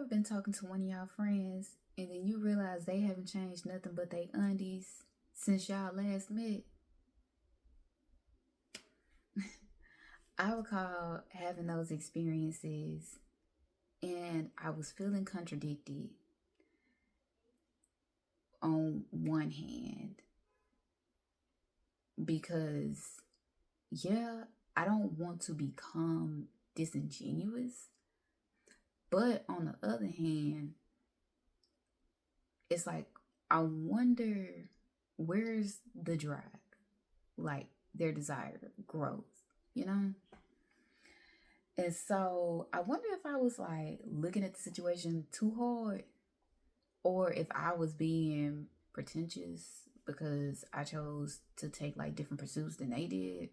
ever been talking to one of y'all friends and then you realize they haven't changed nothing but they undies since y'all last met? I recall having those experiences and I was feeling contradicted. On one hand, because yeah, I don't want to become disingenuous, but on the other hand, it's like I wonder where's the drive, like their desire growth, you know? And so I wonder if I was like looking at the situation too hard or if I was being pretentious because I chose to take like different pursuits than they did.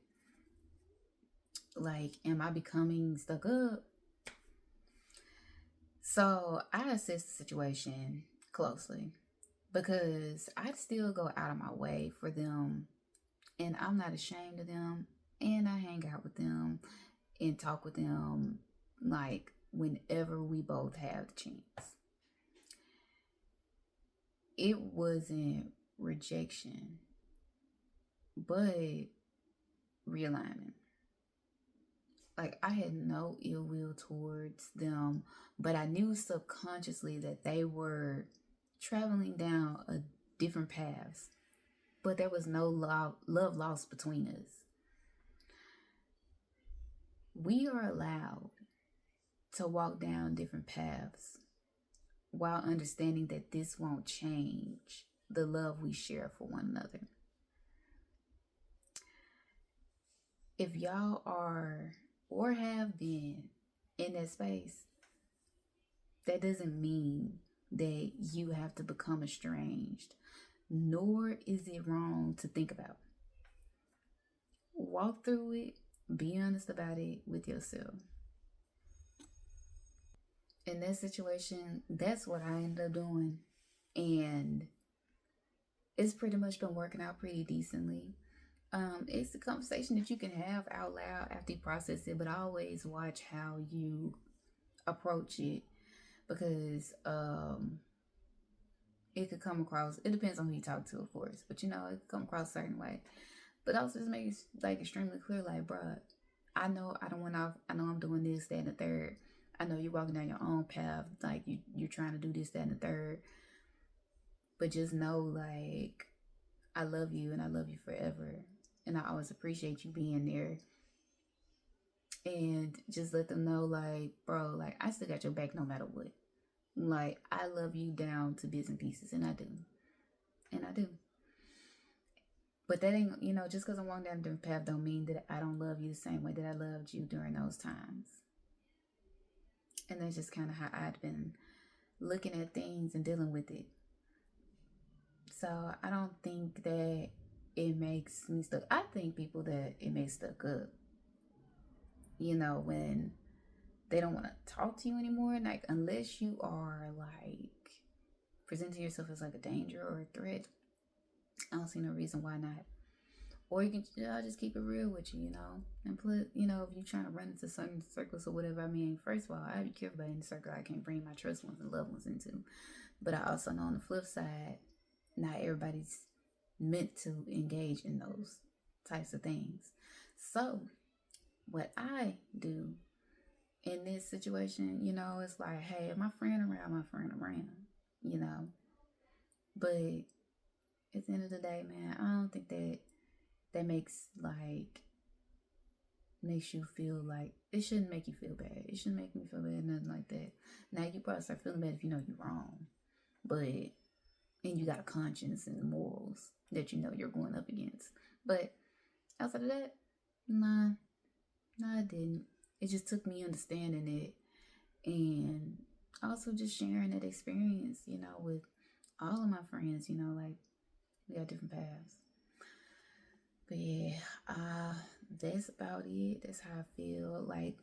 Like, am I becoming stuck up? So I assess the situation closely because I still go out of my way for them and I'm not ashamed of them and I hang out with them and talk with them like whenever we both have the chance. It wasn't rejection, but realignment. Like I had no ill will towards them, but I knew subconsciously that they were traveling down a different paths. But there was no love lost between us. We are allowed to walk down different paths while understanding that this won't change the love we share for one another. If y'all are or have been in that space, that doesn't mean that you have to become estranged, nor is it wrong to think about. Walk through it, be honest about it with yourself. In that situation, that's what I ended up doing. And it's pretty much been working out pretty decently. It's a conversation that you can have out loud after you process it, but always watch how you approach it because it could come across, it depends on who you talk to, of course, but you know, it could come across a certain way. But also just make it like extremely clear, like, bruh, I know I don't want off, I know I'm doing this, that, and the third. I know you're walking down your own path, like you're trying to do this, that, and the third. But just know, like, I love you and I love you forever. And I always appreciate you being there. And just let them know, like, bro, like, I still got your back no matter what. Like, I love you down to bits and pieces, and I do. And I do. But that ain't, you know, just because I'm walking down a different path don't mean that I don't love you the same way that I loved you during those times. And that's just kind of how I'd been looking at things and dealing with it. So I don't think that it makes me stuck. I think people that it makes stuck up. You know, when they don't want to talk to you anymore, like unless you are like presenting yourself as like a danger or a threat, I don't see no reason why not. Or you can just keep it real with you, you know, and put, you know, if you're trying to run into certain circles or whatever. I mean, first of all, I be careful about any circle I can't bring my trust ones and loved ones into. But I also know on the flip side, not everybody's meant to engage in those types of things. So what I do in this situation, you know, it's like, hey, if my friend around, you know. But at the end of the day, man, I don't think that makes you feel like, it shouldn't make you feel bad. It shouldn't make me feel bad, nothing like that. Now you probably start feeling bad if you know you're wrong. But and you got a conscience and morals that you know you're going up against. But outside of that, nah, I didn't. It just took me understanding it and also just sharing that experience, you know, with all of my friends, you know, like we got different paths. But yeah, that's about it. That's how I feel. Like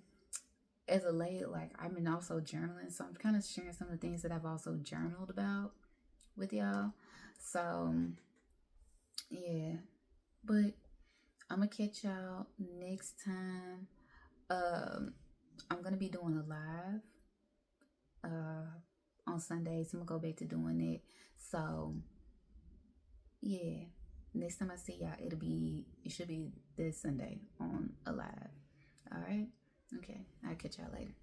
as a late, like I've been also journaling, so I'm kind of sharing some of the things that I've also journaled about with y'all. So yeah, but I'm gonna catch y'all next time. I'm gonna be doing a live on Sundays. I'm gonna go back to doing it. So yeah. Next time I see y'all, it should be this Sunday on a live. All right. Okay. I'll catch y'all later.